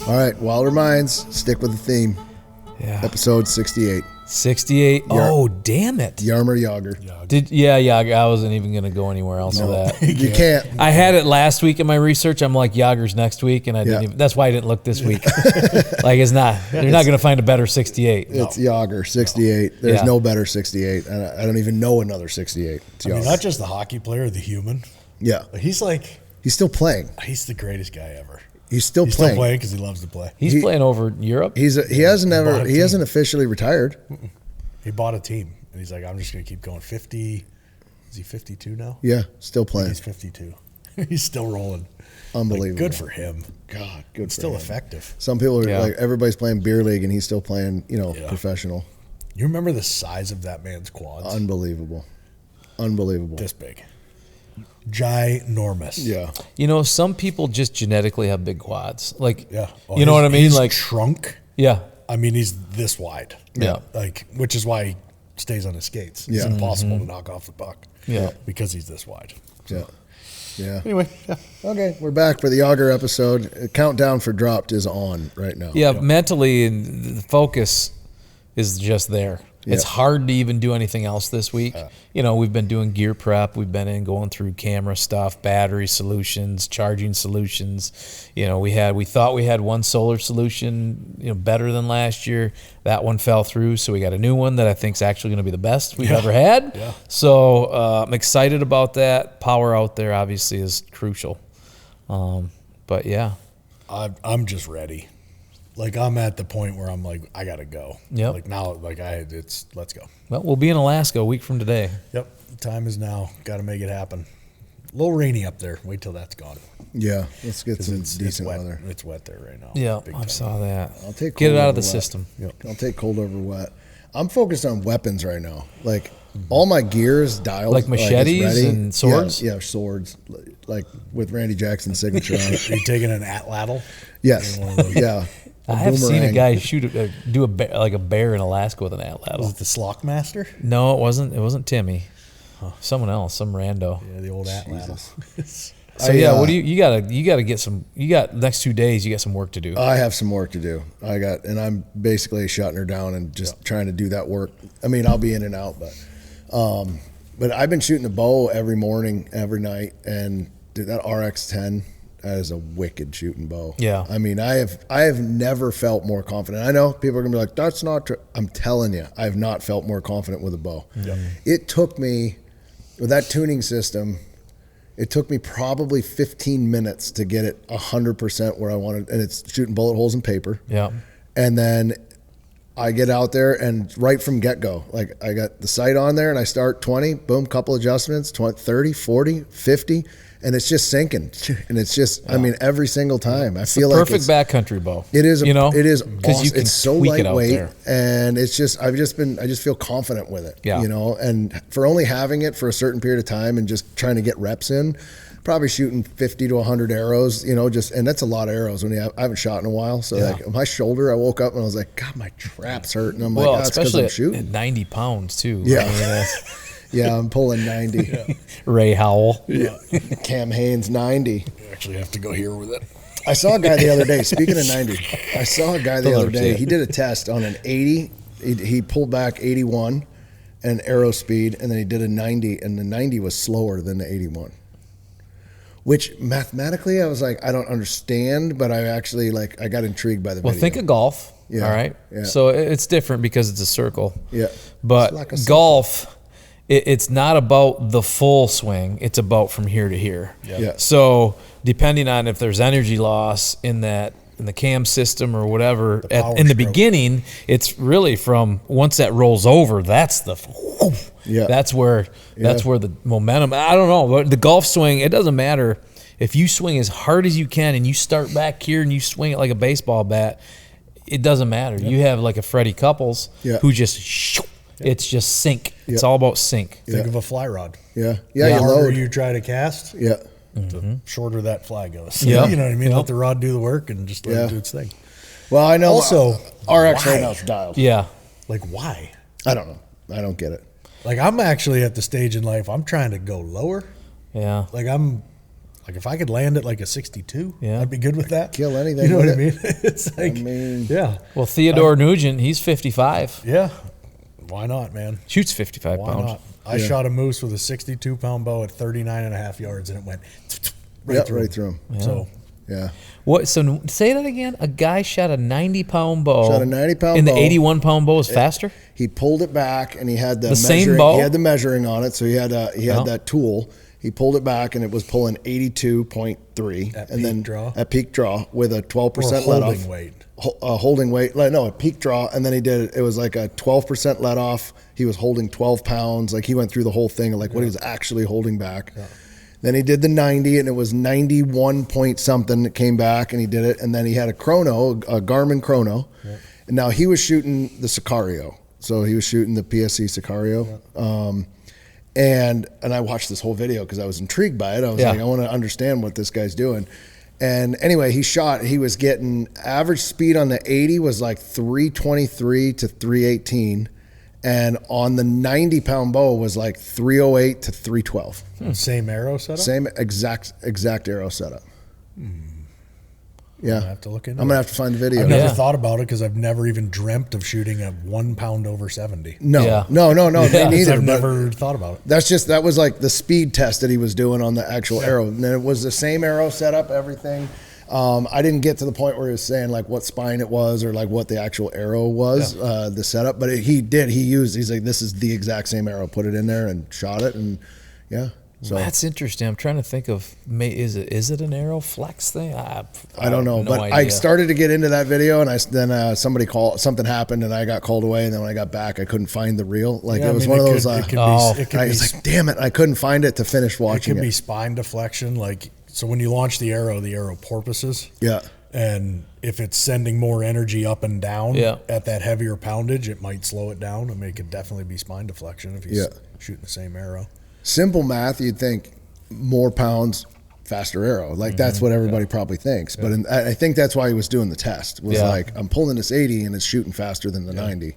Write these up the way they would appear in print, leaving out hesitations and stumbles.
All right, Wilder Minds, stick with the theme. Yeah. Episode 68. 68. Oh, damn it. Yarmer Yager. I wasn't even going to go anywhere else with that. You can't. I had it last week in my research. I'm like, Yager's next week, and I didn't even, that's why I didn't look this week. Like, it's not. They're not going to find a better 68. It's Yager, 68. There's no better 68. I don't even know another 68. It's Yager. not just the hockey player, the human. Yeah. He's still playing. He's the greatest guy ever. He's still playing. He's still playing because he loves to play. He's playing over in Europe. He hasn't officially retired. He bought a team, and he's like, I'm just going to keep going. 50. Is he 52 now? Yeah, still playing. He's 52. He's still rolling. Unbelievable. Good for him. God, good for still him. effective. Some people are like, everybody's playing beer league, and he's still playing, professional. You remember the size of that man's quads? Unbelievable. This big. Ginormous. Yeah. Some people just genetically have big quads. Like, Yeah. you know what I mean? His Like, trunk. yeah. I mean, he's this wide. Yeah. Which is why he stays on his skates. It's Yeah. impossible to knock off the puck. Yeah. Because he's this wide. Yeah. Yeah. Anyway, Okay, we're back for the Yager episode. Countdown for Dropped is on right now. Yeah, mentally, and the focus is just there. It's hard to even do anything else this week. We've been doing gear prep. We've been going through camera stuff, battery solutions, charging solutions. We thought we had one solar solution, better than last year. That one fell through, so we got a new one that I think is actually going to be the best we've ever had. Yeah. So I'm excited about that. Power out there obviously is crucial. But yeah, I'm just ready. Like, I'm at the point where I'm like, I gotta go. Yep. Like now, let's go. well, we'll be in Alaska a week from today. Yep. The time is now. Got to make it happen. A little rainy up there. Wait till that's gone. Yeah, let's get some It's decent wet. weather. It's wet there right now. Yeah, Big I time. saw that. I'll take Get cold it out over of the wet. system. I'll take cold over wet. I'm focused on weapons right now. Like, all my gear is dialed. Like machetes it's ready. and swords? Yeah, swords. Like with Randy Jackson's signature on it. Are you taking an atlatl? Yes. One of those. Yeah. I have seen a boomerang. guy do a bear in Alaska with an Was atlatl. it the Slockmaster? No, it wasn't. It wasn't Timmy. Someone else, some rando. Yeah, the old atlatl. So what do you gotta get some? You got next 2 days. You got some work to do. I have some work to do. And I'm basically shutting her down and just trying to do that work. I mean, I'll be in and out, but I've been shooting the bow every morning, every night, and dude, that RX-10, that is a wicked shooting bow. Yeah. I mean, I have never felt more confident. I know people are gonna be like, that's not true. I'm telling you, I have not felt more confident with a bow. Yeah. It took me, with that tuning system, it took me probably 15 minutes to get it 100% where I wanted, and it's shooting bullet holes in paper. Yeah. And then I get out there, and right from get-go, like, I got the sight on there, and I start 20, boom, couple adjustments, 20, 30, 40, 50, and it's just sinking. And it's just, I mean, every single time. I feel like Perfect backcountry bow. it is, it is because awesome. you can It's so tweak it out lightweight, there. and it's just, I just feel confident with it. Yeah. And for only having it for a certain period of time and just trying to get reps in, probably shooting 50 to 100 arrows, and that's a lot of arrows when I haven't shot in a while. So like my shoulder, I woke up and I was like, God, my trap's hurt. And I'm like, that's because especially I'm shooting. at 90 pounds too. Yeah. I mean, that's Yeah, I'm pulling 90. Ray Howell. Yeah. Cam Haynes 90. You actually have to go here with it. I saw a guy the other day, speaking of 90, I saw a guy the other day, he did a test on an 80. He pulled back 81 and arrow speed, and then he did a 90, and the 90 was slower than the 81. Which mathematically, I was like, I don't understand, but I actually, I got intrigued by the video. Well, think of golf. Yeah, All right. yeah. So it's different because it's a circle. Yeah. But It's like a circle. golf, it's not about the full swing. It's about from here to here. Yeah. So depending on if there's energy loss in the cam system or whatever, power in the stroke. beginning, it's really from once that rolls over, that's the Yeah. that's where the momentum. I don't know, but the golf swing, it doesn't matter if you swing as hard as you can and you start back here and you swing it like a baseball bat. It doesn't matter. You have like a Freddie Couples who just it's just sink. It's all about sink. Think of a fly rod. Yeah. The Yeah, you harder load. you try to cast, Yeah. the shorter that fly goes. Yep. You know what I mean? Yep. Let the rod do the work and just let it do its thing. Well, I know. Also, RX why? right now is dialed. Yeah. Like, why? I don't know. I don't get it. Like, I'm actually at the stage in life, I'm trying to go lower. Yeah. Like, I'm Like if I could land it like a 62, Yeah. I'd be good with that. Kill anything. You know what I with mean? It's like, yeah. Well, Theodore Nugent, he's 55. Yeah. Why not, man? Shoots 55 Why pounds. not? I shot a moose with a 62-pound bow at 39.5 yards, and it went right through him. Yeah. So, Yeah. What? So say that again. A guy shot a 90-pound bow. Shot a 90-pound and bow. the 81-pound bow is faster. He pulled it back, and he had the same bow. He had the measuring on it, so he had that tool. He pulled it back, and it was pulling 82.3, and then at peak draw with a 12% let off. Holding weight. No, a peak draw, and then he did it was like a 12% let off. He was holding 12 pounds. Like he went through the whole thing, like what he was actually holding back. Yeah. Then he did the 90, and it was 91 point something that came back, and he did it. And then he had a chrono, a Garmin chrono, and now he was shooting the Sicario. So he was shooting the PSC Sicario. Yeah. And I watched this whole video because I was intrigued by it. I was like, I want to understand what this guy's doing. And anyway, he was getting average speed on the 80 was like 323 to 318. And on the 90-pound bow was like 308 to 312. Same arrow setup? Same exact arrow setup. Yeah. I'm going to have to look into it. I'm going to have to find the video. I've never thought about it because I've never even dreamt of shooting a 1 pound over 70. No. Yeah. Me neither. I've never thought about it. That was like the speed test that he was doing on the actual arrow. And then it was the same arrow setup, everything. I didn't get to the point where he was saying like what spine it was or like what the actual arrow was, the setup, but he's like, this is the exact same arrow, put it in there and shot it. And so that's interesting. I'm trying to think of, is it an arrow flex thing? I don't know, but idea. I started to get into that video, and then something happened, and I got called away. And then when I got back, I couldn't find the reel. Like it was one of those. I was like, damn it, I couldn't find it to finish watching it. It could be spine deflection, like so when you launch the arrow porpoises. Yeah. And if it's sending more energy up and down at that heavier poundage, it might slow it down. I mean, it could definitely be spine deflection if he's shooting the same arrow. Simple math, you'd think more pounds, faster arrow. Like that's what everybody probably thinks. But I think that's why he was doing the test. Was like, I'm pulling this 80 and it's shooting faster than the 90.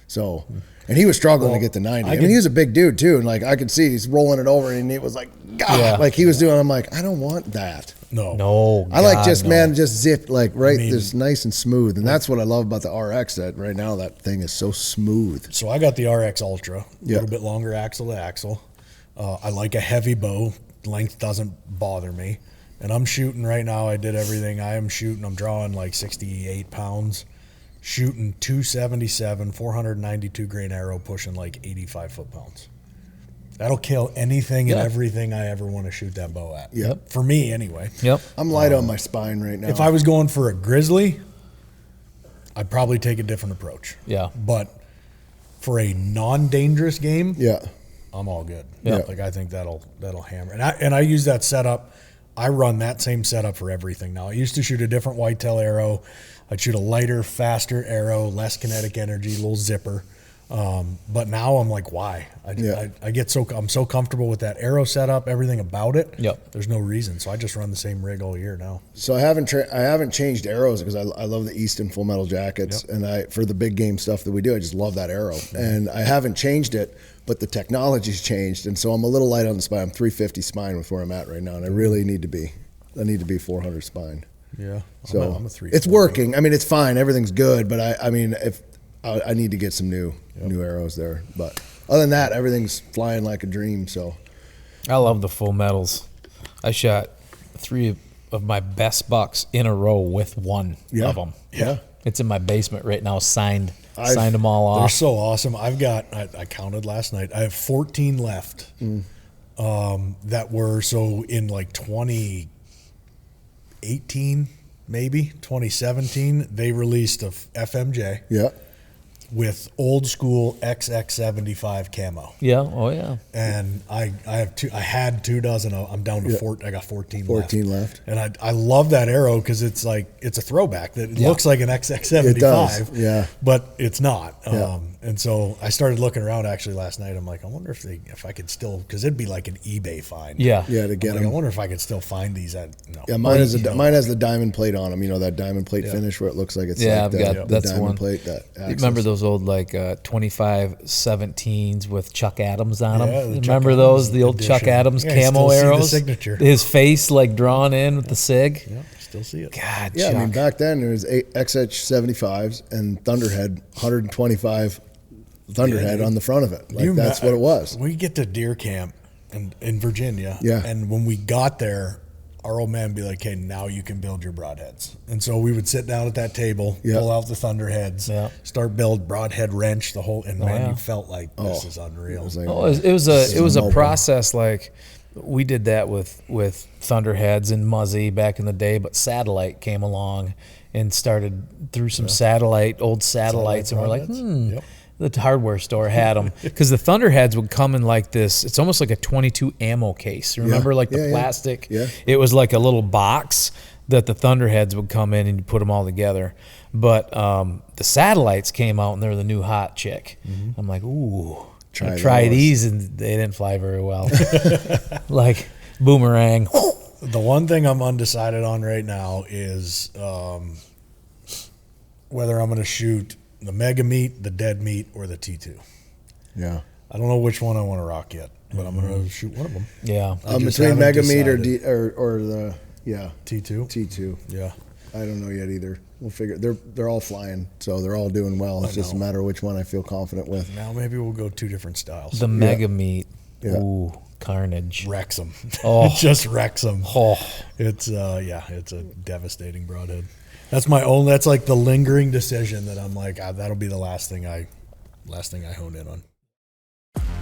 So, and he was struggling to get the 90. I mean, he was a big dude too. And like, I could see he's rolling it over and it was like, God, like he was doing, I'm like, I don't want that. No. I like just zip, like this nice and smooth. And that's what I love about the RX, that right now that thing is so smooth. So I got the RX Ultra, a little bit longer axle to axle. I like a heavy bow. Length doesn't bother me. And I'm shooting right now. I did everything. I'm drawing like 68 pounds, shooting 277, 492 grain arrow, pushing like 85 foot-pounds. That'll kill anything and everything I ever want to shoot that bow at. Yep. For me, anyway. Yep. I'm light on my spine right now. If I was going for a grizzly, I'd probably take a different approach. Yeah. But for a non-dangerous game, I'm all good. Yeah. Like I think that'll hammer. And I use that setup. I run that same setup for everything now. I used to shoot a different whitetail arrow. I'd shoot a lighter, faster arrow, less kinetic energy, little zipper. But now I'm like, why? I'm so comfortable with that arrow setup, everything about it. Yep. There's no reason. So I just run the same rig all year now. So I haven't changed arrows because I love the Easton Full Metal Jackets, and for the big game stuff that we do, I just love that arrow. And I haven't changed it, but the technology's changed, and so I'm a little light on the spine. I'm 350 spine with where I'm at right now, and I really need to be. I need to be 400 spine. Yeah. So I'm a 340. It's working. I mean, it's fine. Everything's good, but I mean, if I need to get some new arrows there, but other than that, everything's flying like a dream. So I love the full metals. I shot 3 of my best bucks in a row with one of them. Yeah. It's in my basement right now, signed them all off. They're so awesome. I counted last night. I have 14 left that were, so in like 2018, maybe 2017, they released a FMJ. Yeah. With old school XX75 camo. Yeah. Oh yeah. And I have two. I had 2 dozen. I'm down to 4. I got 14 left. And I love that arrow because it's like it's a throwback. That it looks like an XX75. It does. Yeah. But it's not. And so I started looking around actually last night. I'm like, I wonder if I could still, because it'd be like an eBay find. Yeah. To get them. I wonder if I could still find these at. No. Yeah, mine has the diamond plate on them. You know, that diamond plate finish where it looks like it's yeah, like I've got the that's diamond one. plate. That remember those old like 25-17s with Chuck Adams on them? Yeah, Remember those? The old edition. Chuck Adams Yeah, you camo still see the arrows? signature. His face like drawn in with the SIG? Yeah, still see it. God, Yeah, Chuck. I mean, back then there was XH75s and Thunderhead 125 Thunderhead on the front of it. Like that's what it was. We get to deer camp in Virginia. Yeah. And when we got there, our old man would be like, hey, now you can build your broadheads. And so we would sit down at that table, pull out the Thunderheads, start build broadhead wrench, the whole, and you felt like this is unreal. It was a process. Like we did that with Thunderheads and Muzzy back in the day, but Satellite came along and started through some old satellites, and we're like, the hardware store had them because the Thunderheads would come in like this. It's almost like a 22 ammo case. Remember, like the plastic? Yeah. It was like a little box that the Thunderheads would come in and you put them all together. But the Satellites came out and they're the new hot chick. I'm like, ooh, try these, and they didn't fly very well. Like boomerang. The one thing I'm undecided on right now is whether I'm going to shoot the mega meat, the dead meat, or the T2. Yeah. I don't know which one I want to rock yet, but I'm going to shoot one of them. Yeah. Between mega meat or the T2. T2. Yeah. I don't know yet either. We'll figure. They're all flying, so they're all doing well. It's just a matter of which one I feel confident with. Now maybe we'll go two different styles. The mega meat. Yeah. Ooh, carnage. Wrecks them. Oh. It just wrecks them. Oh. It's it's a devastating broadhead. That's like the lingering decision that I'm like, that'll be the last thing I hone in on.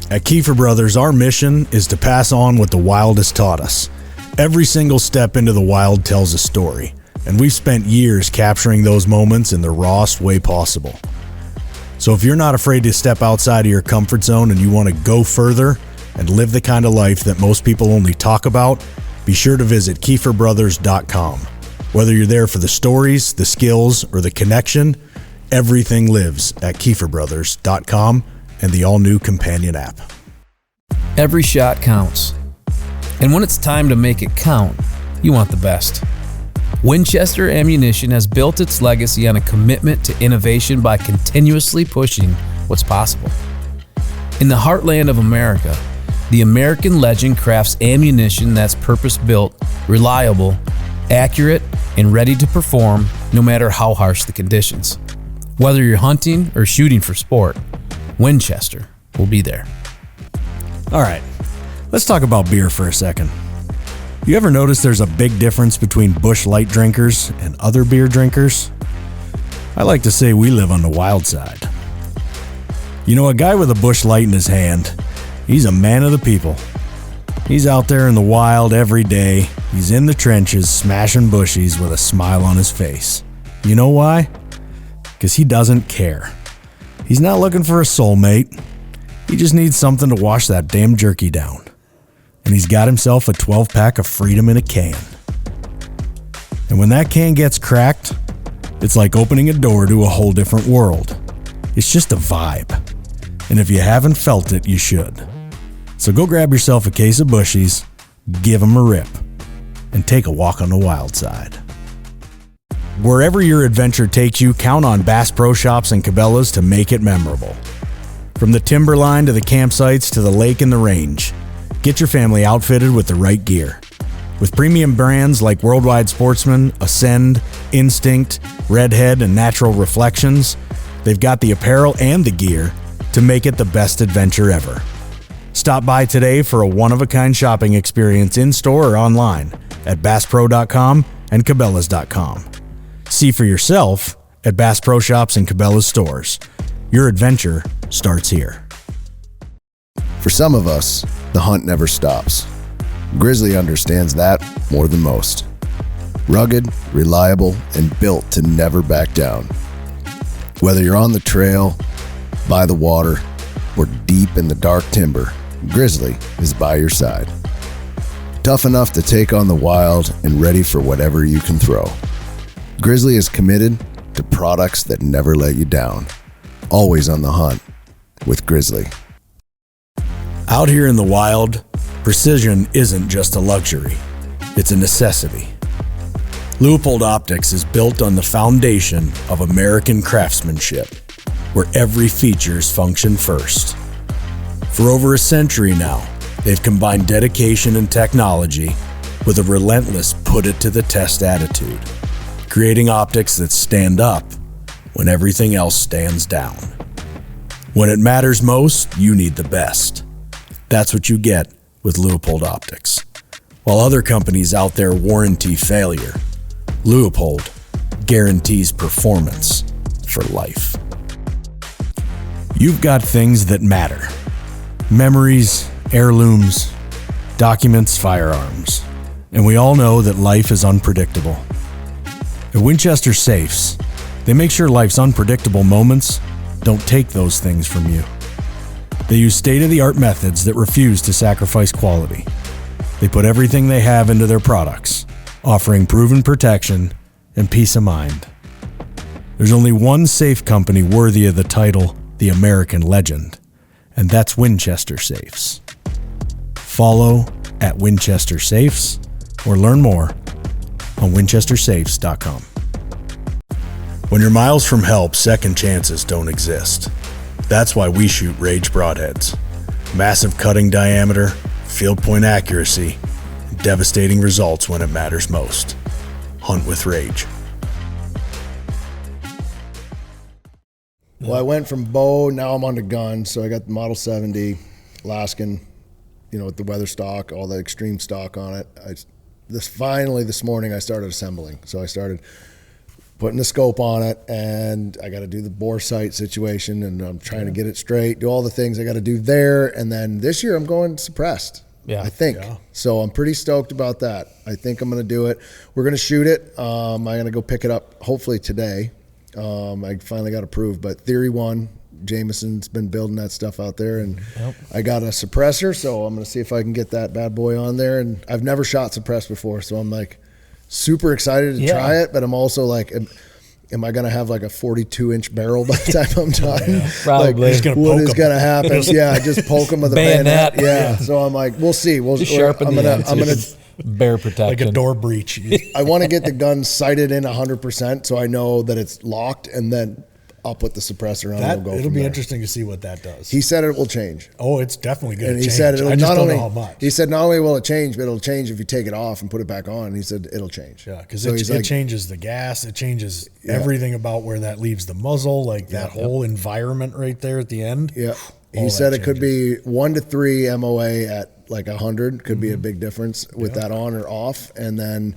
At Keefer Brothers, our mission is to pass on what the wild has taught us. Every single step into the wild tells a story, and we've spent years capturing those moments in the rawest way possible. So if you're not afraid to step outside of your comfort zone and you want to go further and live the kind of life that most people only talk about, be sure to visit KeeferBrothers.com. Whether you're there for the stories, the skills, or the connection, everything lives at KeeferBrothers.com and the all-new companion app. Every shot counts. And when it's time to make it count, you want the best. Winchester Ammunition has built its legacy on a commitment to innovation by continuously pushing what's possible. In the heartland of America, the American legend crafts ammunition that's purpose-built, reliable, accurate, and ready to perform no matter how harsh the conditions. Whether you're hunting or shooting for sport, Winchester will be there. All right, let's talk about beer for a second. You ever notice there's a big difference between Busch Light drinkers and other beer drinkers? I like to say we live on the wild side. You know, a guy with a Busch Light in his hand, he's a man of the people. He's out there in the wild every day. He's in the trenches smashing bushies with a smile on his face. You know why? Because he doesn't care. He's not looking for a soulmate. He just needs something to wash that damn jerky down. And he's got himself a 12-pack of Freedom in a can. And when that can gets cracked, it's like opening a door to a whole different world. It's just a vibe. And if you haven't felt it, you should. So go grab yourself a case of bushies, give them a rip, and take a walk on the wild side. Wherever your adventure takes you, count on Bass Pro Shops and Cabela's to make it memorable. From the timberline to the campsites to the lake and the range, get your family outfitted with the right gear. With premium brands like Worldwide Sportsman, Ascend, Instinct, Redhead, and Natural Reflections, they've got the apparel and the gear to make it the best adventure ever. Stop by today for a one-of-a-kind shopping experience in-store or online at BassPro.com and Cabela's.com. See for yourself at Bass Pro Shops and Cabela's stores. Your adventure starts here. For some of us, the hunt never stops. Grizzly understands that more than most. Rugged, reliable, and built to never back down. Whether you're on the trail, by the water, or deep in the dark timber, Grizzly is by your side. Tough enough to take on the wild and ready for whatever you can throw. Grizzly is committed to products that never let you down. Always on the hunt with Grizzly. Out here in the wild, precision isn't just a luxury, it's a necessity. Leupold Optics is built on the foundation of American craftsmanship, where every features function first. For over a century now, they've combined dedication and technology with a relentless put-it-to-the-test attitude, creating optics that stand up when everything else stands down. When it matters most, you need the best. That's what you get with Leupold Optics. While other companies out there warranty failure, Leupold guarantees performance for life. You've got things that matter. Memories, heirlooms, documents, firearms. And we all know that life is unpredictable. At Winchester Safes, they make sure life's unpredictable moments don't take those things from you. They use state-of-the-art methods that refuse to sacrifice quality. They put everything they have into their products, offering proven protection and peace of mind. There's only one safe company worthy of the title, the American Legend, and that's Winchester Safes. Follow at Winchester Safes or learn more on winchestersafes.com. When you're miles from help, second chances don't exist. That's why we shoot Rage broadheads. Massive cutting diameter, field point accuracy, and devastating results when it matters most. Hunt with Rage. Well, I went from bow, now I'm on to gun. So I got the Model 70, Alaskan, with the weather stock, all the extreme stock on it. Finally this morning I started assembling. So I started putting the scope on it, and I got to do the bore sight situation, and I'm trying to get it straight, do all the things I got to do there. And then this year I'm going suppressed. I think. Yeah. So I'm pretty stoked about that. I think I'm going to do it. We're going to shoot it. I'm going to go pick it up hopefully today. I finally got approved, but Theory 1, Jameson's been building that stuff out there, and I got a suppressor, so I'm going to see if I can get that bad boy on there. And I've never shot suppressed before, so I'm like super excited to try it, but I'm also like, am I going to have like a 42-inch barrel by the time I'm done? Probably. Like, what is going to happen? Just poke them with a bayonet. Yeah. So I'm like, we'll see. I'm gonna bear protection, like a door breach. I want to get the gun sighted in 100%, so I know that it's locked, and then I'll put the suppressor on. And we'll go. It'll be interesting to see what that does. He said it will change. Oh, it's definitely going to change. He said I just don't know how much. He said not only will it change, but it'll change if you take it off and put it back on. He said it'll change. Yeah, because it changes the gas. It changes everything about where that leaves the muzzle, like that whole environment right there at the end. Yeah. He said it could be 1 to 3 MOA at like 100 could be a big difference with that on or off. And then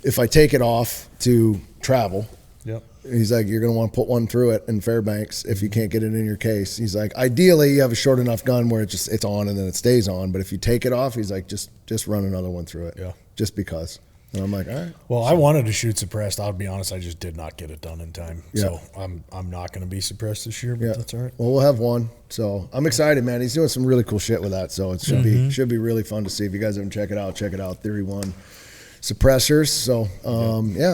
if I take it off to travel, he's like, you're going to want to put one through it in Fairbanks if you can't get it in your case. He's like, ideally you have a short enough gun where it's on and then it stays on. But if you take it off, he's like, just run another one through it. Yeah. Just because. And I'm like, all right. Well, I wanted to shoot suppressed. I'll be honest, I just did not get it done in time. So I'm not going to be suppressed this year, but that's all right. Well, we'll have one. So I'm excited, man. He's doing some really cool shit with that. So it should be really fun to see. If you guys haven't check it out. Theory 1 suppressors. So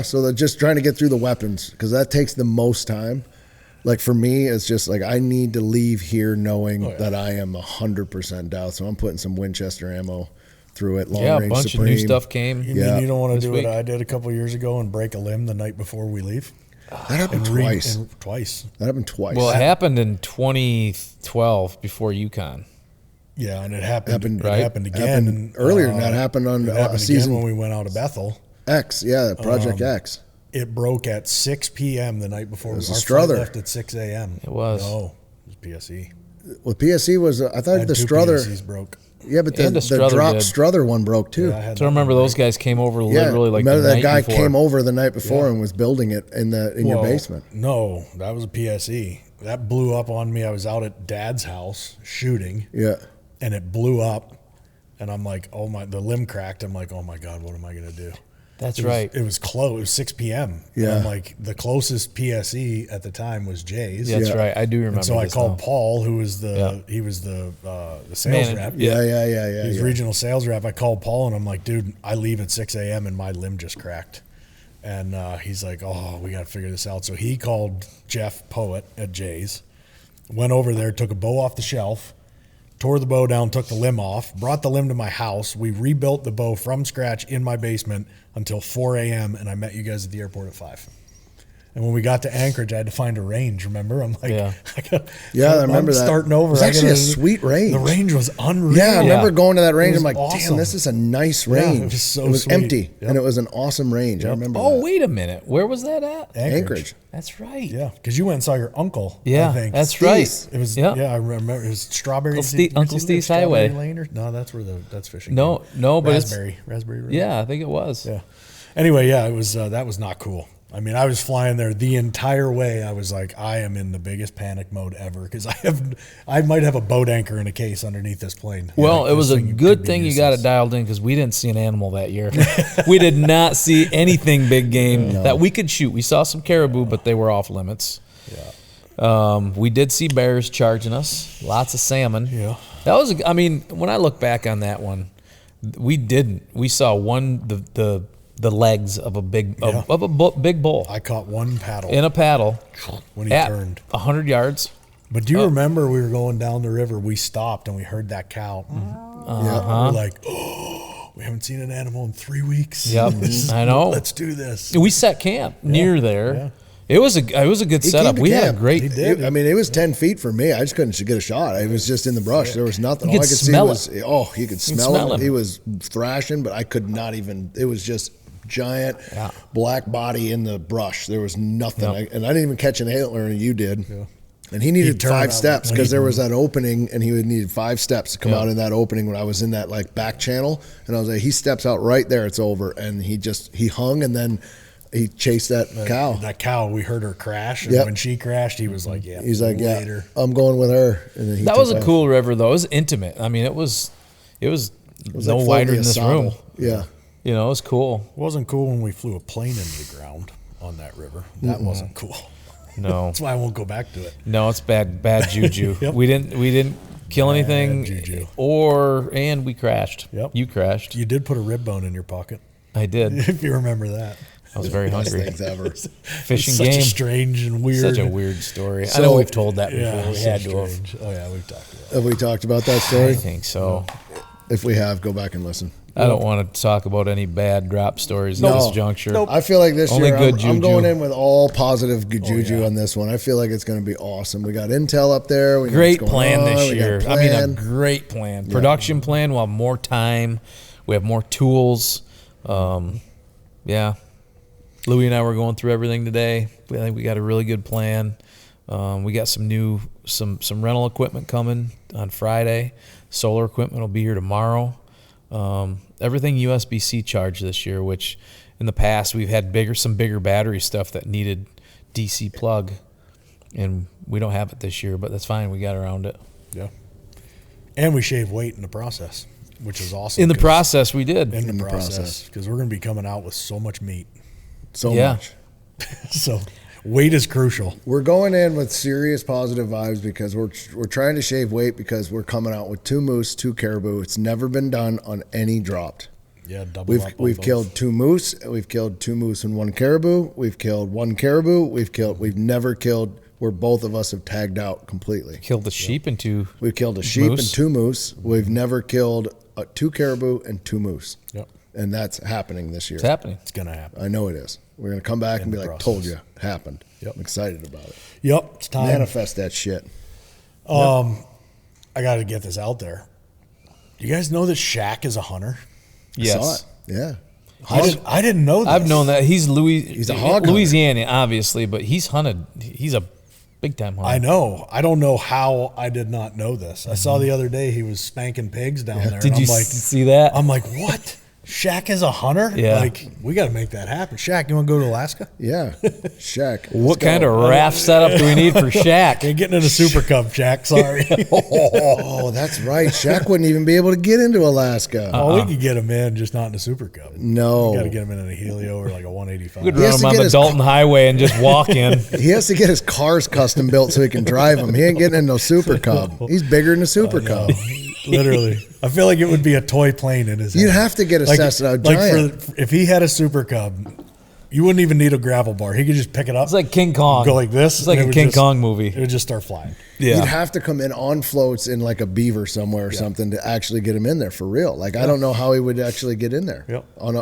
so they're just trying to get through the weapons, because that takes the most time. Like for me, it's just like I need to leave here knowing that I am 100% out. So I'm putting some Winchester ammo through it. Long range a bunch Supreme. of new stuff came. You mean you don't want to do what I did a couple years ago and break a limb the night before we leave? That happened twice. That happened twice. Well, it happened in 2012 before UConn. Yeah, and it happened again. Earlier than that happened on season when we went out of Bethel. X, Project X. It broke at 6 p.m. the night before. It was a Struther. Left at 6 a.m. It was. No, it was PSE. Well, PSE was, I thought the Struther. PSEs broke. Yeah, but the drop Struther one broke too. Yeah, so I remember those guys came over literally like the night before. That guy came over the night before and was building it in your basement. No, that was a PSE. That blew up on me. I was out at Dad's house shooting. Yeah. And it blew up. And I'm like, the limb cracked. I'm like, oh my God, what am I going to do? That's right. It was close. It was 6 p.m. Yeah. And I'm like, the closest PSE at the time was Jay's. That's right. I do remember. And so I called Paul, who was the sales rep. Yeah. He was regional sales rep. I called Paul and I'm like, dude, I leave at 6 a.m. and my limb just cracked. And he's like, oh, we got to figure this out. So he called Jeff Poet at Jay's, Went over there, took a bow off the shelf, tore the bow down, took the limb off, brought the limb to my house. We rebuilt the bow from scratch in my basement until 4 a.m., and I met you guys at the airport at 5. And when we got to Anchorage, I had to find a range, remember? I'm like, Yeah. I remember that. Starting over. It was actually a sweet range. The range was unreal. Yeah, I remember going to that range. I'm like, awesome. damn, this is a nice range. Yeah, it was so It was sweet. empty, Yep. and it was an awesome range. I remember Oh, that. wait a minute. Where was that at? Anchorage. That's right. Yeah, because you went and saw your uncle. Yeah, I think. that's right. It was. Yeah. Yeah, I remember. It was Strawberry. Uncle Steve's Highway. Lane no, that's where that's fishing. No, but it's Raspberry River. Yeah, I think it was. Yeah. Anyway, yeah, it was. That was not cool. I mean, I was flying there the entire way. I was like, I am in the biggest panic mode ever because I might have a boat anchor in a case underneath this plane. Well, Like, it was this a thing good could be thing you got it useless. dialed in because we didn't see an animal that year. We did not see anything big game that we could shoot. We saw some caribou, but they were off limits. Yeah. We did see bears charging us. Lots of salmon. Yeah. That was. I mean, when I look back on that one, we didn't. We saw the legs of a big big bull I caught one paddle in a paddle when he at turned. 100 yards. But do you remember we were going down the river? We stopped and we heard that cow. We're like, oh, we haven't seen an animal in 3 weeks. Yep, I know. Let's do this. We set camp near there. Yeah. It was a good He setup. came to We had a camp. great. He did. I mean, it was 10 feet from me. I just couldn't get a shot. I was just in the brush. There was nothing. You All I could could smell see was, you could smell smell him. him. He was thrashing, but I could not even, it was just giant black body in the brush. There was nothing. Yep. And I didn't even catch an antler, and you did. Yeah. And he needed turned 5 out steps when because he- there was that opening, and he would need 5 steps to come out in that opening when I was in that like back channel. And I was like, he steps out right there, it's over. And he hung, and then he chased that cow. That cow, we heard her crash. And Yep. when she crashed, he was like, yeah. He's like, later. yeah, I'm going with her. And then he That took was a off. cool river, though. It was intimate. I mean, it was It was no like wider floating than this a room. sable. Yeah. You know, it was cool. It wasn't cool when we flew a plane into the ground on that river. That wasn't cool. No, That's why I won't go back to it. no, it's bad juju. Yep. We didn't kill anything, juju. and we crashed. Yep. You crashed. You did put a rib bone in your pocket, I did. if you remember that. I was very Best hungry. things ever. Fishing Such game. a strange and weird. Such a weird story. I So- know we've told that before. Yeah, We so had to have. strange. Oh yeah, we've talked about Have we talked about that I story? think so. If we have, go back and listen. I don't want to talk about any bad drop stories at No. this juncture. I feel like this Only year good I'm juju. going in with all positive juju yeah. on this one. I feel like it's going to be awesome. We got intel up there. We know Great what's going plan on. this We got a year. I mean, a plan. great plan. Production plan. We'll have more time. We have more tools. Yeah. Louie and I were going through everything today. I think we got a really good plan. We got some rental equipment coming on Friday. Solar equipment will be here tomorrow. Everything USB-C charged this year, which in the past we've had some bigger battery stuff that needed DC plug, and we don't have it this year, but that's fine. We got around it. Yeah. And we shave weight in the process, which is awesome. In the 'cause- process, we did. In the process. process. Because we're going to be coming out with so much meat. So Yeah. much. So weight is crucial. We're going in with serious positive vibes because we're trying to shave weight because we're coming out with 2 moose, 2 caribou. It's never been done on any dropped. Yeah, double up on We've both. killed 2 moose. We've killed 2 moose and 1 caribou. We've killed 1 caribou. We've never killed where both of us have tagged out completely. Killed the sheep into. We've killed a sheep Moose. and 2 moose. We've never killed 2 caribou and 2 moose. Yep. And that's happening this year. It's happening. It's going to happen. I know it is. We're going to come back and be the like, process. told you, it happened. Yep. I'm excited about it. Yep. It's time. Manifest that shit. I got to get this out there. You guys know that Shaq is a hunter? Yes. Saw it. Yeah. I didn't know that. I've known that. He's He's a hog hunter. Louisiana, obviously, but he's hunted. He's a big time hunter. I know. I don't know how I did not know this. I saw the other day he was spanking pigs down there. Did and you I'm like, see that? I'm like, what? Shaq is a hunter? Yeah. Like, we got to make that happen. Shaq, you want to go to Alaska? Yeah. Shaq. What kind of raft setup do we need for Shaq? Ain't getting in a Super Cub, Shaq. Sorry. Oh, that's right. Shaq wouldn't even be able to get into Alaska. Oh, we could get him in, just not in a Super Cub. No. We got to get him in a Helio or like a 185. We'd He run has him to on get the his Dalton Highway and just walk in. He has to get his cars custom built so he can drive them. He ain't getting in no Super Cub. He's bigger than a Super Cub. Literally. I feel like it would be a toy plane in his You'd head. have to get a Like, Cessna like Giant. if he had a Super Cub, You wouldn't even need a gravel bar. He could just pick it up. It's like King Kong. Go like this. It's like a King Kong movie. It would just start flying. Yeah. You'd have to come in on floats in like a beaver somewhere or something to actually get him in there for real. Like I don't know how he would actually get in there on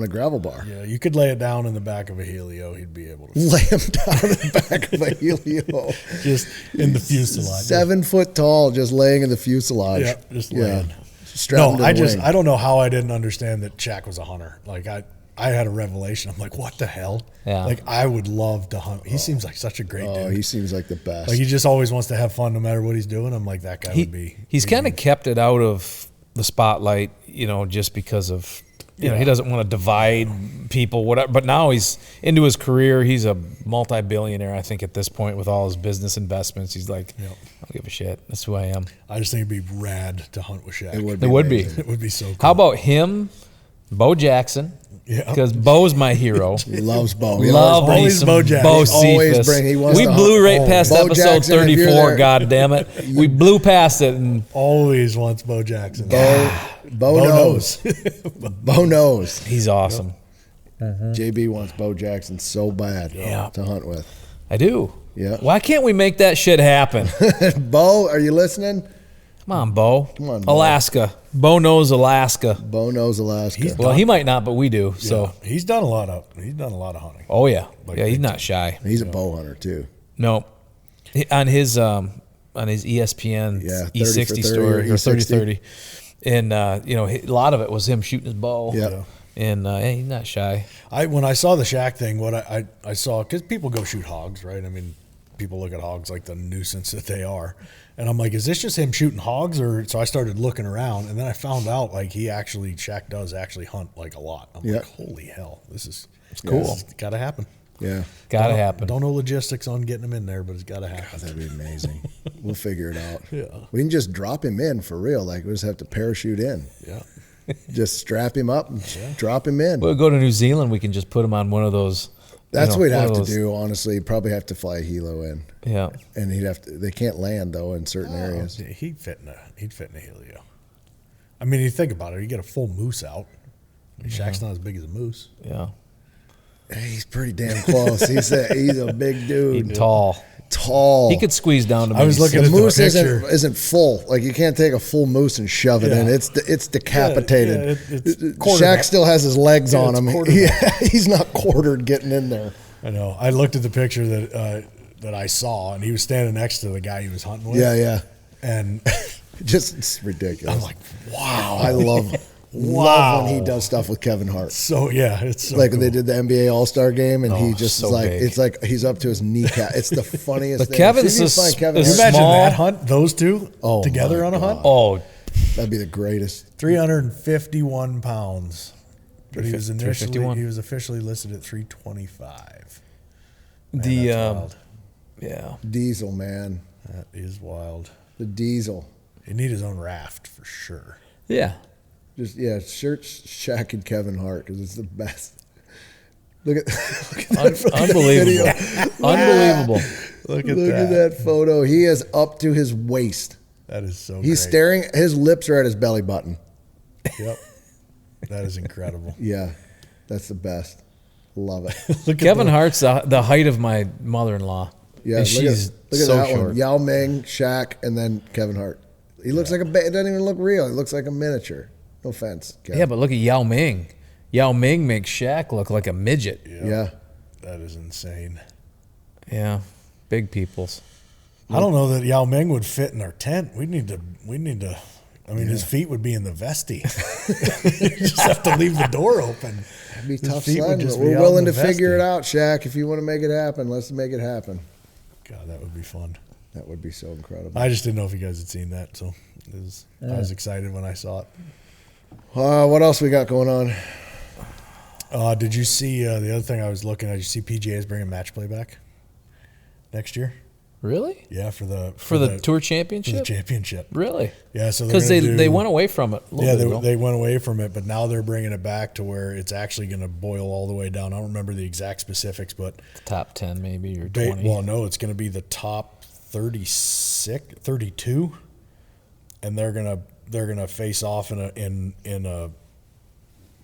a gravel bar. Yeah, you could lay it down in the back of a Helio. He'd be able to Lay him down in the back of a Helio. just in the fuselage. 7 foot tall, just laying in the fuselage. Yeah, just laying. Strapped to the wing. I don't know how I didn't understand that Shaq was a hunter. Like I had a revelation. I'm like, what the hell? Yeah. Like I would love to hunt. He seems like such a great dude. Oh, he seems like the best. Like he just always wants to have fun no matter what he's doing. I'm like, that guy would be. He's kind of kept it out of the spotlight, just because of, he doesn't want to divide people, whatever. But now he's into his career. He's a multi-billionaire, I think, at this point with all his business investments. He's like, I don't give a shit. That's who I am. I just think it'd be rad to hunt with Shaq. It would be. It would be so cool. How about him, Bo Jackson? Yeah. Because Bo's my hero. He loves Bo. Love me always some Bo Jackson. Bo Always Cephas. We to blew hunt. right past Bo episode Jackson, if you're 34, there- God damn it. We blew past it. And Always wants Bo Jackson. Bo knows. Bo knows. he's awesome. JB wants Bo Jackson so bad to hunt with. I do. Yeah. Why can't we make that shit happen? Bo, are you listening? Come on, Bo. Come on, Bo. Alaska. Bo knows Alaska. Bo knows Alaska. Well, he might not, but we do. So, He's done a lot of hunting. oh yeah, Like yeah. He's big not shy. He's a bow hunter too. No, on his ESPN Yeah, 30 E60 for 30 story or E60. 30-30, and a lot of it was him shooting his bow. Yeah. And he's not shy. When I saw the Shaq thing, what I saw, because people go shoot hogs, right? I mean, people look at hogs like the nuisance that they are. And I'm like, is this just him shooting hogs? Or so I started looking around, and then I found out like Shaq does actually hunt like a lot. I'm like, holy hell, this is cool. It's got to happen. Yeah. Gotta happen. Don't know logistics on getting him in there, but it's got to happen. That'd be amazing. We'll figure it out. Yeah. We can just drop him in for real. Like we just have to parachute in. Yeah. Just strap him up and drop him in. We'll go to New Zealand. We can just put him on one of those. That's what we'd one have of to those- do, honestly. You'd probably have to fly a helo in. Yeah. And they can't land though in certain areas. He'd fit in a Helio. I mean, you think about it, you get a full moose out. I mean, Shaq's not as big as a moose. Yeah. Hey, he's pretty damn close. He's a big dude. He's tall. Tall. He could squeeze down to I was maybe looking The at the moose picture. isn't full. Like you can't take a full moose and shove it in. Yeah. It's decapitated. it's Shaq quarterback. still has his legs on it's him. quarterback. Yeah, he's not quartered getting in there. I know. I looked at the picture that I saw, and he was standing next to the guy he was hunting with. Yeah. And Just it's ridiculous. I'm like, wow. I love Wow. when he does stuff with Kevin Hart. So yeah, it's so Like cool. when they did the NBA All-Star game, and he just so is like, big. it's like he's up to his kneecap. It's the funniest But thing. Kevin's See if you can a find Kevin s- Can you Hart. imagine small- that hunt? Those two Oh, together my on a God. hunt? Oh, That'd be the greatest. 351 pounds. But he was 351. he was officially listed at 325. Man, the that's wild. yeah. Diesel, man. That is wild. The Diesel. He'd need his own raft for sure. Yeah. Just, search Shaq and Kevin Hart because it's the best. Look at Unbelievable. video. Unbelievable. Look at Look at that photo. He is up to his waist. That is so He's great. staring. His lips are at his belly button. Yep. That is incredible. Yeah, that's the best. Love it. Look Kevin at Hart's the height of my mother-in-law. Yeah, and look she's at so that short. one. Yao Ming, Shaq, and then Kevin Hart. He looks like it doesn't even look real. It looks like a miniature. No offense, Kevin. Yeah, but look at Yao Ming. Yao Ming makes Shaq look like a midget. Yeah. that is insane. Yeah, big peoples. I don't know that Yao Ming would fit in our tent. We need to. I mean, his feet would be in the vesty. You just have to leave the door open. It'd be His tough, feet would son. just But be we're out willing in to the figure it vesty. out, Shaq. If you want to make it happen, let's make it happen. God, that would be fun. That would be so incredible. I just didn't know if you guys had seen that, so I was excited when I saw it. What else we got going on? Did you see the other thing I was looking at? Did you see PGA is bringing match play back next year? Really? Yeah, for the Tour for championship? the championship. Really? Yeah, so Because they're they gonna do- went away from it. A little Yeah, bit ago. they went away from it, but now they're bringing it back to where it's actually going to boil all the way down. I don't remember the exact specifics, but top 10 maybe or 20. well, no, it's going to be the top 32, and they're gonna face off in a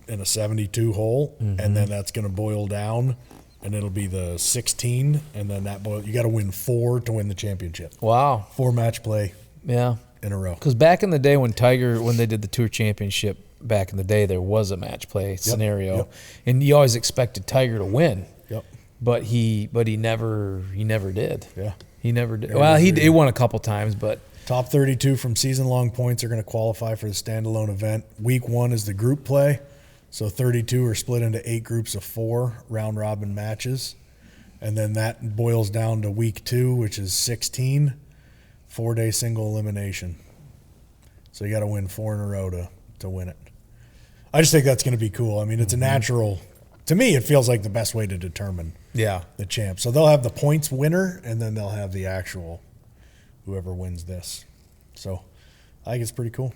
in a 72 hole, and then that's going to boil down, and it'll be the 16, and then you got to win 4 to win the championship. Wow. 4 match play. Yeah. In a row. Because back in the day when they did the Tour Championship, back in the day, there was a match play scenario, and you always expected Tiger to win. Yep. But he never did. Yeah. He never did. Well, he won a couple times, but top 32 from season-long points are going to qualify for the standalone event. Week 1 is the group play. So 32 are split into 8 groups of 4 round-robin matches. And then that boils down to week 2, which is 16, 4-day single elimination. So you got to win 4 in a row to win it. I just think that's going to be cool. I mean, it's a natural – to me, it feels like the best way to determine the champ. So they'll have the points winner, and then they'll have the actual whoever wins this. So I think it's pretty cool.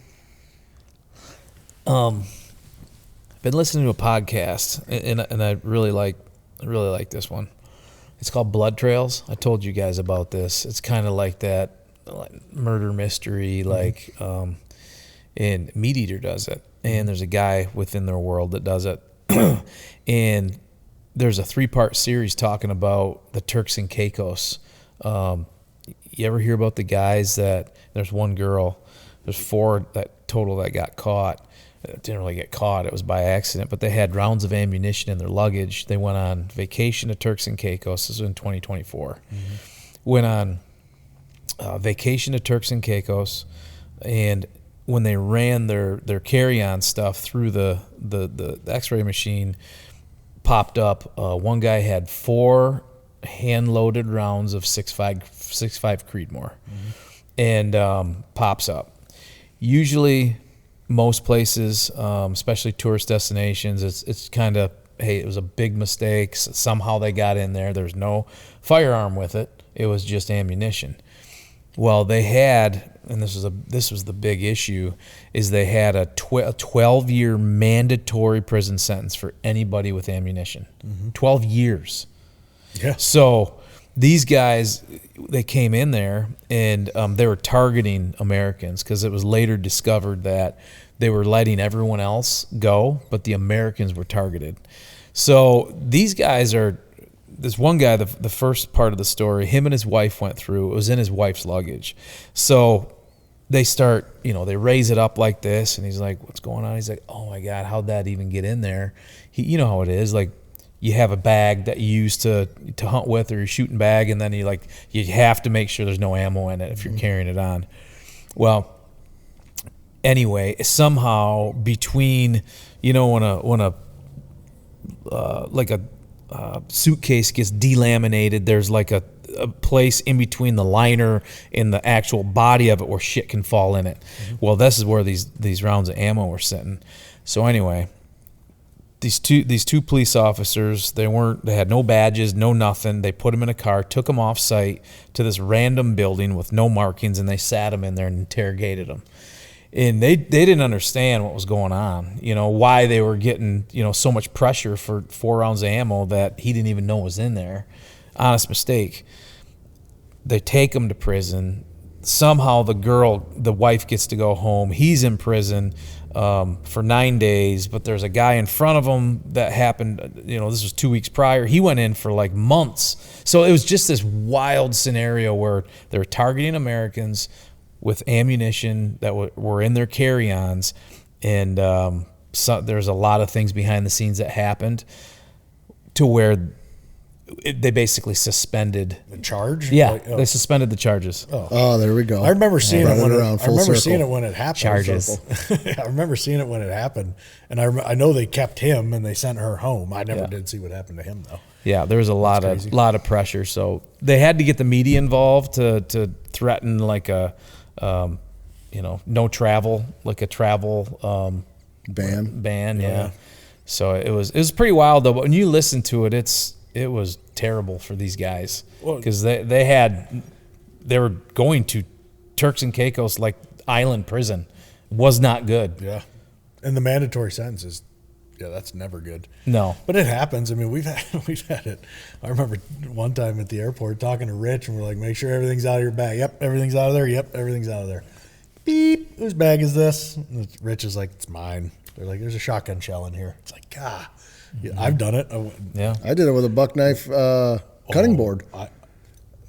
Been listening to a podcast, and I really like this one. It's called Blood Trails. I told you guys about this. It's kind of like that murder mystery, and Meat Eater does it. And there's a guy within their world that does it. And there's a 3-part series talking about the Turks and Caicos. You ever hear about the guys that there's one girl, there's 4 that total that got caught. It didn't really get caught. It was by accident, but they had rounds of ammunition in their luggage. They went on vacation to Turks and Caicos. This was in 2024. Went on vacation to Turks and Caicos, and when they ran their carry-on stuff through the X-ray machine, popped up. One guy had 4 hand-loaded rounds of 6.5 Creedmoor, and pops up. Usually, most places, especially tourist destinations, it's kind of, hey, it was a big mistake. Somehow they got in there. There's no firearm with it. It was just ammunition. Well, they had, and this was the big issue, is they had a 12-year mandatory prison sentence for anybody with ammunition. 12 years. Yeah. So these guys, they came in there, and they were targeting Americans because it was later discovered that they were letting everyone else go, but the Americans were targeted. So these guys are, this one guy, the first part of the story, him and his wife went through, it was in his wife's luggage. So they start, they raise it up like this, and he's like, what's going on? He's like, oh my God, how'd that even get in there? You know how it is, like, you have a bag that you use to hunt with, or your shooting bag, and then you have to make sure there's no ammo in it if you're carrying it on. Well, anyway, somehow between, when a suitcase gets delaminated, there's like a place in between the liner and the actual body of it where shit can fall in it. Well, this is where these rounds of ammo were sitting. So anyway, these two police officers, they had no badges, no nothing. They put them in a car, took them off site to this random building with no markings, and they sat them in there and interrogated them. And they didn't understand what was going on, why they were getting, so much pressure for 4 rounds of ammo that he didn't even know was in there. Honest mistake. They take him to prison. Somehow the wife gets to go home. He's in prison for 9 days, but there's a guy in front of him that happened, this was 2 weeks prior. He went in for like months. So it was just this wild scenario where they're targeting Americans with ammunition that were in their carry-ons, and there's a lot of things behind the scenes that happened to where they basically suspended the charge. Yeah, they suspended the charges. Oh, there we go. I remember seeing it when seeing it when it happened. Charges. I remember seeing it when it happened, and I know they kept him and they sent her home. I never did see what happened to him though. Yeah, there was a lot of pressure, so they had to get the media involved to threaten like a no travel, like a travel ban. Yeah. So it was pretty wild though. But when you listen to it, it was terrible for these guys because they were going to Turks and Caicos, like island prison, was not good. Yeah, and the mandatory sentence is, that's never good. No, but it happens. I mean, we've had it. I remember one time at the airport talking to Rich, and we're like, make sure everything's out of your bag. Yep, everything's out of there. Yep, everything's out of there. Beep. Whose bag is this? And Rich is like, it's mine. They're like, there's a shotgun shell in here. It's like, yeah, I've done it. Yeah. I did it with a buck knife cutting board.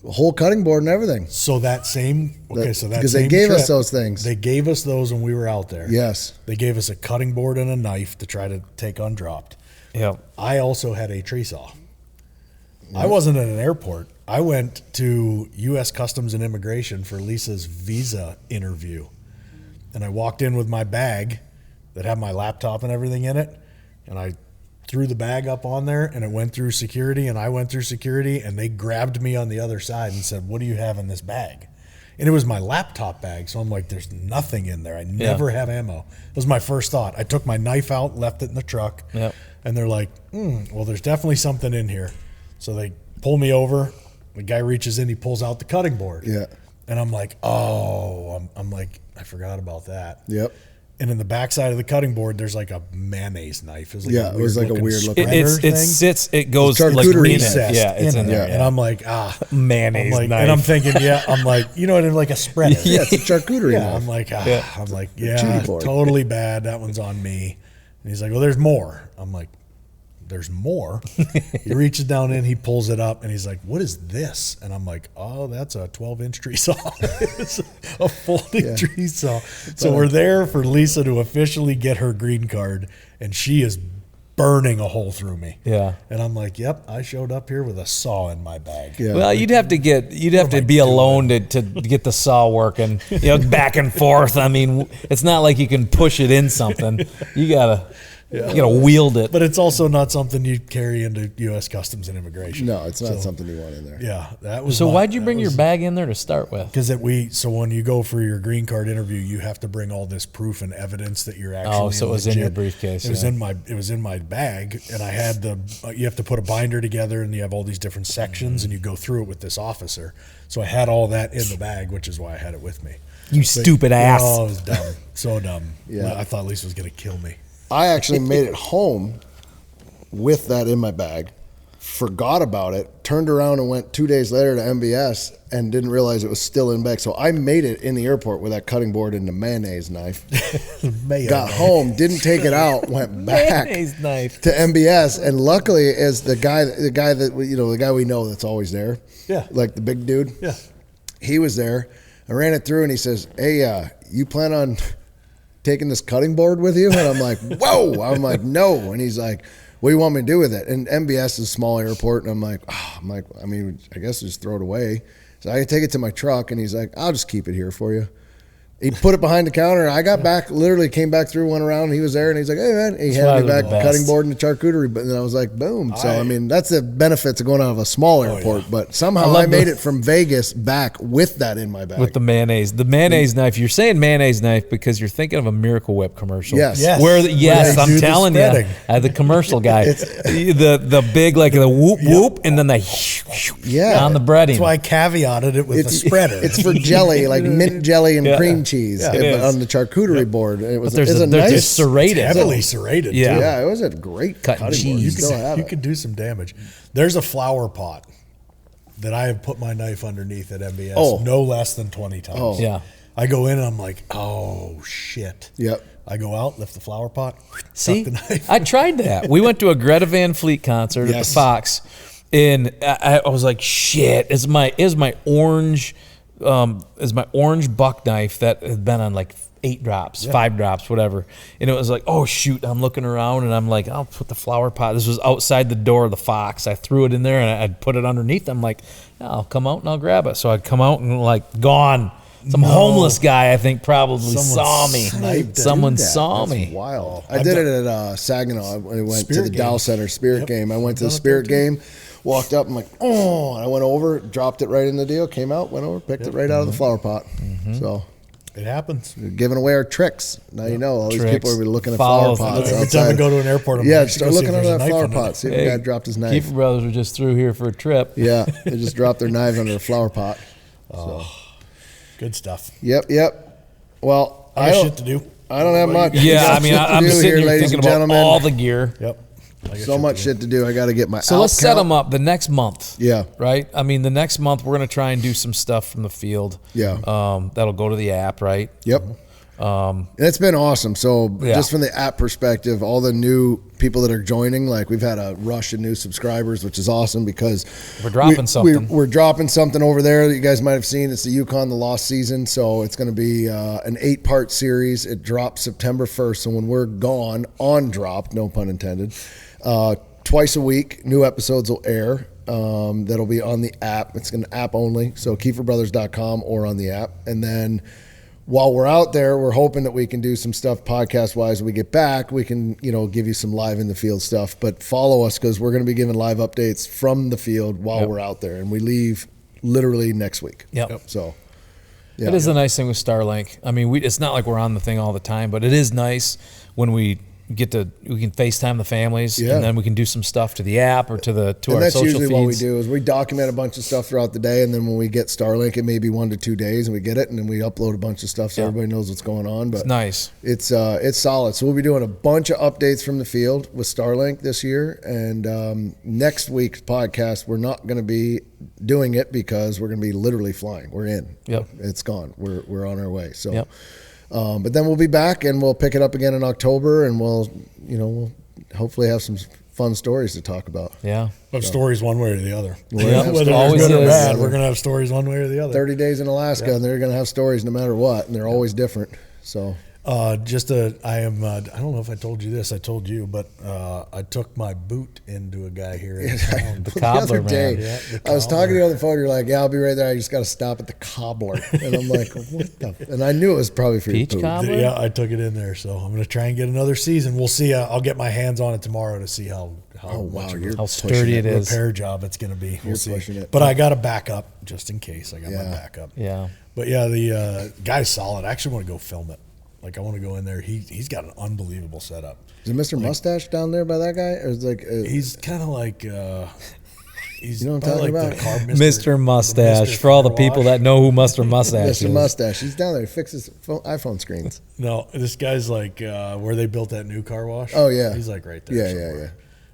A whole cutting board and everything. So that same, because they gave us those things. They gave us those when we were out there. Yes. They gave us a cutting board and a knife to try to take undropped. Yeah. I also had a tree saw. I wasn't at an airport. I went to U.S. Customs and Immigration for Lisa's visa interview. And I walked in with my bag that had my laptop and everything in it. And I threw the bag up on there, and it went through security, and I went through security, and they grabbed me on the other side and said, what do you have in this bag? And it was my laptop bag, so I'm like, there's nothing in there. I never have ammo. It was my first thought. I took my knife out, left it in the truck, and they're like, well, there's definitely something in here. So they pull me over. The guy reaches in, he pulls out the cutting board. Yeah. And I'm like, I'm like, I forgot about that. Yep. And in the backside of the cutting board, there's like a mayonnaise knife. It was like a weird looking It sits, it goes It's like charcuterie in set. it. Yeah, it's in there. And I'm like, mayonnaise knife. knife. And I'm thinking, I'm like, you know, like a spreader. Yeah, it's a charcuterie Yeah, knife. I'm like, Cheaty board. totally bad. That one's on me. And he's like, well, there's more. I'm like, there's more. He reaches down in, he pulls it up, and he's like, what is this? And I'm like, oh, that's a 12-inch tree saw. It's a folding tree saw. So we're there for Lisa to officially get her green card, and she is burning a hole through me. Yeah. And I'm like, yep, I showed up here with a saw in my bag. Yeah. Well, you'd have to be alone to get the saw working, back and forth. I mean, it's not like you can push it in something. You gotta wield it. But it's also not something you carry into U.S. Customs and Immigration. No, it's not something you want in there. Yeah, that was. So why'd you bring your bag in there to start with? Because so when you go for your green card interview, you have to bring all this proof and evidence that you're actually. Oh, so it was in your briefcase. It was in my bag, and I had you have to put a binder together, and you have all these different sections, and you go through it with this officer. So I had all that in the bag, which is why I had it with me. You stupid ass. Oh, it was dumb, so dumb. Yeah. I thought Lisa was gonna kill me. I actually made it home with that in my bag, forgot about it, turned around and went 2 days later to MBS and didn't realize it was still in the bag. So I made it in the airport with that cutting board and the mayonnaise knife. Got home, didn't take it out, went back Mayonnaise knife. to MBS, and luckily, as the guy we know that's always there, like the big dude, he was there. I ran it through, and he says, "Hey, you plan on taking this cutting board with you?" And I'm like, whoa. I'm like, no. And he's like, what do you want me to do with it? And MBS is a small airport. And I'm like, I mean, I guess just throw it away. So I can take it to my truck. And he's like, I'll just keep it here for you. He put it behind the counter. I got back, literally came back through, went around. And he was there, and he's like, hey, man. And he handed me back the cutting board and the charcuterie. But then I was like, boom. So, I mean, that's the benefits of going out of a small airport. But somehow I made it from Vegas back with that in my bag. With the mayonnaise. The mayonnaise knife. You're saying mayonnaise knife because you're thinking of a Miracle Whip commercial. Yes. I'm telling you. The commercial guy. the big, like the whoop, whoop, and then the on the breading. That's why I caveated it with the spreader. It's for jelly, like mint jelly and cream cheese. But on the charcuterie board, it was a nice, serrated, heavily serrated. Yeah, it was a great cutting cutting board. cheese. You could do some damage. There's a flower pot that I have put my knife underneath at MBS no less than 20 times. Oh. Yeah. I go in and I'm like, oh shit. Yep. I go out, lift the flower pot, See, tuck the knife. I tried that. We went to a Greta Van Fleet concert at the Fox, and I was like, shit, is my orange buck knife that had been on like 8 drops, 5 drops, whatever. And it was like, oh shoot, I'm looking around and I'm like, I'll put the flower pot. This was outside the door of the Fox. I threw it in there and I'd put it underneath. I'm like, I'll come out and I'll grab it. So I'd come out and like gone. Some homeless guy, I think, probably saw me. Someone saw me. That's wild. I did it at Saginaw. I went to the Dow Center Spirit game. I went to the Spirit game, walked up, I'm like, oh, and I went over, dropped it right in the deal, came out, went over, picked it right out of the flower pot. So it happens. We're giving away our tricks. Now you know all these people are looking at Follow flower pots. Every time I go to an airport, I'm like, start looking under that flower pot. See if the guy dropped his knife. Keefer brothers were just through here for a trip. Yeah, they just dropped their knives under a flower pot. Good stuff. Yep. Well, I got shit to do. I don't have much. Yeah, I mean, I'm sitting here thinking about all the gear. Yep. So much shit to do. I got to get my. So let's set them up the next month. Yeah. Right. I mean, the next month we're going to try and do some stuff from the field. Yeah. That'll go to the app, right? Yep. And it's been awesome. So just from the app perspective, all the new people that are joining, like we've had a rush of new subscribers, which is awesome because we're dropping something. We're dropping something over there that you guys might have seen. It's the Yukon, the Lost Season. So it's going to be an 8-part series. It drops September 1st. So when we're gone, on drop, no pun intended, twice a week, new episodes will air. That'll be on the app. It's an app only. So KeeferBrothers.com or on the app. And then while we're out there, we're hoping that we can do some stuff podcast-wise. When we get back, we can, give you some live in the field stuff. But follow us because we're going to be giving live updates from the field while we're out there, and we leave literally next week. Yep. So, it is a nice thing with Starlink. I mean, it's not like we're on the thing all the time, but it is nice when we can FaceTime the families, and then we can do some stuff to the app or to our social feeds. That's usually what we do is we document a bunch of stuff throughout the day, and then when we get Starlink, it may be 1 to 2 days, and we get it, and then we upload a bunch of stuff so everybody knows what's going on. But it's nice. It's solid. So we'll be doing a bunch of updates from the field with Starlink this year, and next week's podcast we're not going to be doing it because we're going to be literally flying. We're in. Yep. It's gone. We're on our way. So. Yep. But then we'll be back and we'll pick it up again in October, and we'll hopefully have some fun stories to talk about. Yeah. But stories one way or the other. Whether they're good or bad, we're going to have stories one way or the other. 30 days in Alaska, and they're going to have stories no matter what, and they're always different. So. I don't know if I told you this, I told you, but I took my boot into a guy here in town. The cobbler, man. I was talking to you on the phone, you're like, I'll be right there, I just got to stop at the cobbler. And I'm like, what the? And I knew it was probably for Peach your cobbler? Yeah, I took it in there, so I'm going to try and get another season. We'll see. I'll get my hands on it tomorrow to see how sturdy it is. Repair job it's going to be. We'll see. It. But I got a backup just in case. I got my backup. Yeah. But the guy's solid. I actually want to go film it. Like, I want to go in there. He's got an unbelievable setup. Is it Mr. Mustache down there by that guy? Or is it like he's kind of like he's what I'm talking about? Mr. Mustache. For all the people that know who Mr. Mustache is. Mr. Mustache. He's down there. He fixes iPhone screens. No, this guy's like where they built that new car wash. Oh, yeah. He's like right there. Yeah.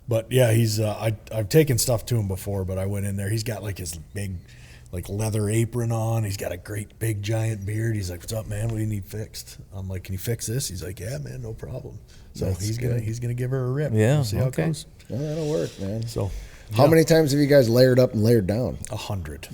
But yeah, he's I've taken stuff to him before, but I went in there. He's got like his big leather apron on. He's got a great big giant beard. He's like, "What's up, man? What do you need fixed?" I'm like, "Can you fix this?" He's like, "Yeah, man, no problem." So he's gonna give her a rip. Yeah, we'll see how it goes. Well, that'll work, man. So, how many times have you guys layered up and layered down? 100.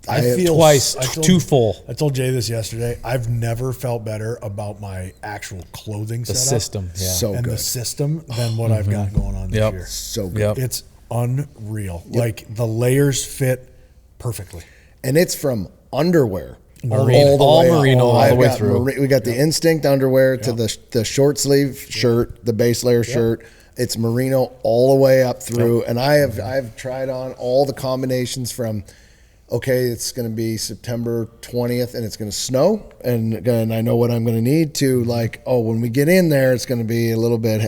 I feel twice, too full. I told Jay this yesterday. I've never felt better about my actual clothing the setup. System, yeah. So and good. the system than what I've got going on this year. So good. It's unreal. Like the layers fit perfectly. And it's from underwear. Merino, all merino all the way through. We got the Instinct underwear to the short sleeve shirt, the base layer shirt. It's merino all the way up through. And I've tried on all the combinations from, okay, it's going to be September 20th and it's going to snow, and I know what I'm going to need, to like, oh, when we get in there, it's going to be a little bit,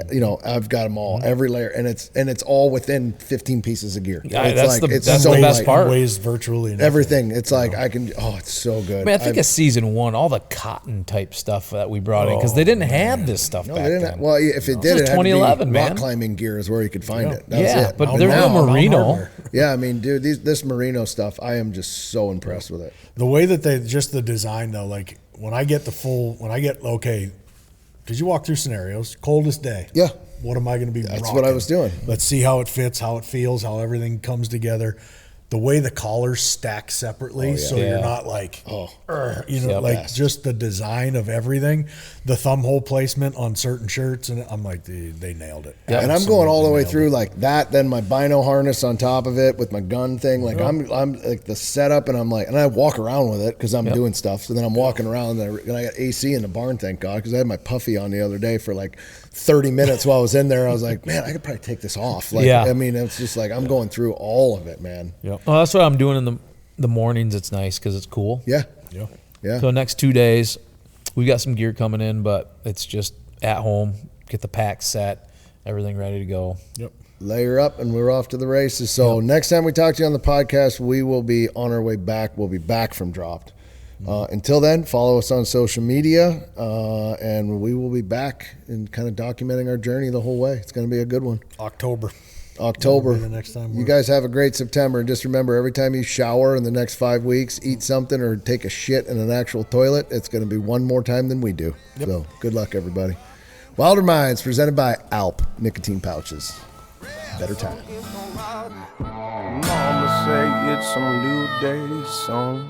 I've got them all, every layer, and it's all within 15 pieces of gear. Yeah, it's that's the best part. Weighs virtually nothing. Everything. It's like it's so good. I mean, I think of season 1, all the cotton type stuff that we brought in, because they didn't have this stuff back then. Well, if it did, it had 2011, to be man. rock climbing gear is where you could find it. That's it. But there's no merino. Yeah, I mean, dude, this merino stuff, I am just so impressed with it. The way that the design though, like when I get okay, because you walk through scenarios, coldest day. Yeah. What am I going to be? That's rocking? what I was doing. Let's see how it fits, how it feels, how everything comes together. The way the collars stack separately, so you're not like, just the design of everything, the thumb hole placement on certain shirts, and I'm like, they nailed it. Yeah, and I'm going all the way through like that, then my bino harness on top of it with my gun thing. Like I'm like the setup, and I'm like, and I walk around with it because I'm doing stuff. So then I'm walking around, and I got AC in the barn, thank God, because I had my puffy on the other day for like 30 minutes while I was in there. I was like, man, I could probably take this off. Like, I mean, it's just like I'm going through all of it, man. Yep. Well, that's what I'm doing in the mornings. It's nice because it's cool. Yeah. So next 2 days, we got some gear coming in, but it's just at home. Get the pack set, everything ready to go. Yep. Layer up, and we're off to the races. So next time we talk to you on the podcast, we will be on our way back. We'll be back from Dropped. Until then, follow us on social media, and we will be back and kind of documenting our journey the whole way. It's going to be a good one. October. October. The next time You guys have a great September. And just remember, every time you shower in the next 5 weeks, eat something or take a shit in an actual toilet, it's going to be one more time than we do. Yep. So good luck, everybody. Wilder Minds, presented by Alp Nicotine Pouches. Better time. Mama say it's a new day song.